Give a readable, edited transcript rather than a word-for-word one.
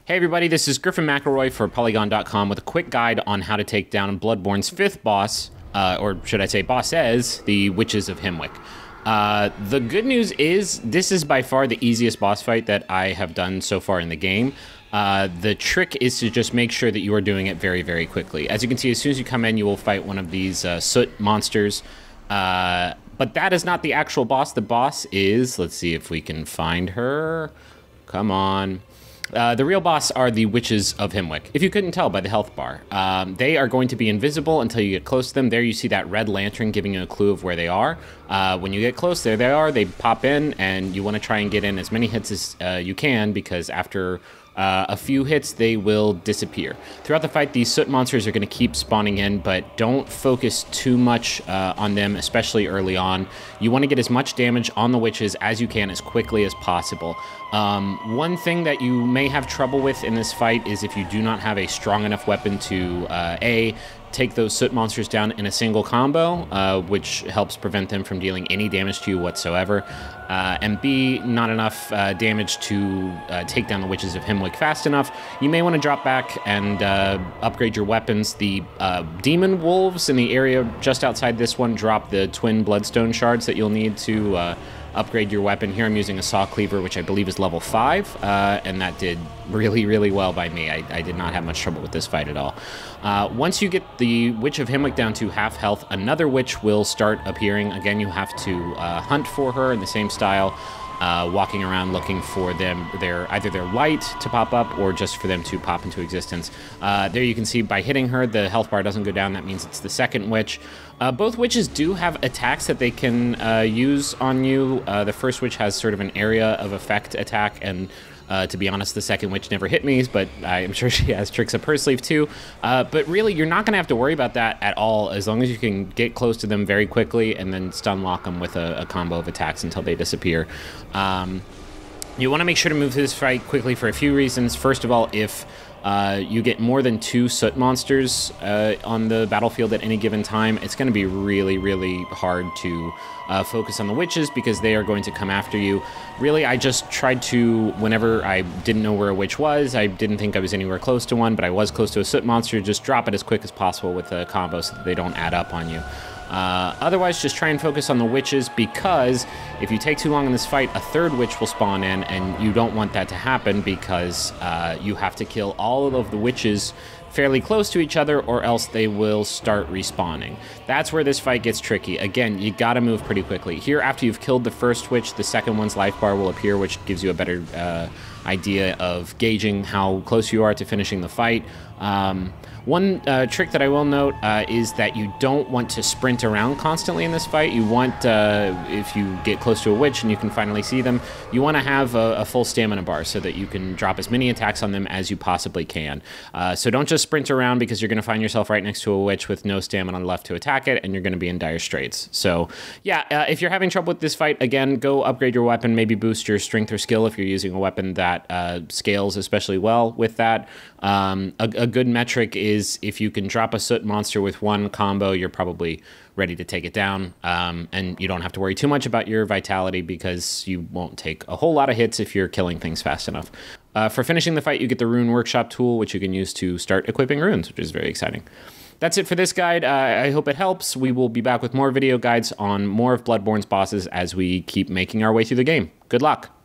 Hey everybody, this is Griffin McElroy for Polygon.com with a quick guide on how to take down Bloodborne's fifth boss, or should I say bosses, the Witches of Hemwick. The good news is this is by far the easiest boss fight that I have done so far in the game. The trick is to just make sure that you are doing it very, very quickly. As you can see, as soon as you come in, you will fight one of these soot monsters. But that is not the actual boss. The boss is, let's see if we can find her. Come on. The real boss are the Witches of Hemwick, if you couldn't tell by the health bar. They are going to be invisible until you get close to them. There you see that red lantern giving you a clue of where they are. When you get close, there they are. They pop in, and you want to try and get in as many hits as you can, because after a few hits, they will disappear. Throughout the fight, these soot monsters are going to keep spawning in, but don't focus too much on them, especially early on. You want to get as much damage on the witches as you can as quickly as possible. One thing that you may have trouble with in this fight is if you do not have a strong enough weapon to take those soot monsters down in a single combo, which helps prevent them from dealing any damage to you whatsoever, and B, not enough damage to take down the Witches of Hemwick fast enough. You may want to drop back and upgrade your weapons. The demon wolves in the area just outside this one drop the twin bloodstone shards that you'll need to upgrade your weapon. Here I'm using a saw cleaver, which I believe is level 5, and that did really, really well by me. I did not have much trouble with this fight at all. Once you get the Witch of Hemwick down to half health, another witch will start appearing. Again, you have to hunt for her in the same style, walking around looking for them, either their light to pop up or just for them to pop into existence. There you can see by hitting her, the health bar doesn't go down. That means it's the second witch. Both witches do have attacks that they can use on you. The first witch has sort of an area of effect attack, and to be honest, the second witch never hit me, but I'm sure she has tricks up her sleeve too. But really, you're not going to have to worry about that at all, as long as you can get close to them very quickly and then stun lock them with a combo of attacks until they disappear. You want to make sure to move this fight quickly for a few reasons. First of all, if you get more than 2 soot monsters on the battlefield at any given time, it's going to be really, really hard to focus on the witches, because they are going to come after you. Really, I just tried to, whenever I didn't know where a witch was, I didn't think I was anywhere close to one, but I was close to a soot monster, just drop it as quick as possible with a combo so that they don't add up on you. Otherwise, just try and focus on the witches, because if you take too long in this fight, a third witch will spawn in, and you don't want that to happen, because you have to kill all of the witches fairly close to each other, or else they will start respawning. That's where this fight gets tricky. Again, you gotta move pretty quickly. Here, after you've killed the first witch, the second one's life bar will appear, which gives you a better idea of gauging how close you are to finishing the fight. One trick that I will note is that you don't want to sprint around constantly in this fight. You want, if you get close to a witch and you can finally see them, you want to have a full stamina bar so that you can drop as many attacks on them as you possibly can. So don't just sprint around, because you're going to find yourself right next to a witch with no stamina left to attack it, and you're going to be in dire straits. So yeah, if you're having trouble with this fight, again, go upgrade your weapon, maybe boost your strength or skill if you're using a weapon that scales especially well with that. A good metric is if you can drop a soot monster with one combo, you're probably ready to take it down, and you don't have to worry too much about your vitality, because you won't take a whole lot of hits if you're killing things fast enough. For finishing the fight, you get the Rune Workshop tool, which you can use to start equipping runes, which is very exciting. That's it for this guide. I hope it helps. We will be back with more video guides on more of Bloodborne's bosses as we keep making our way through the game. Good luck!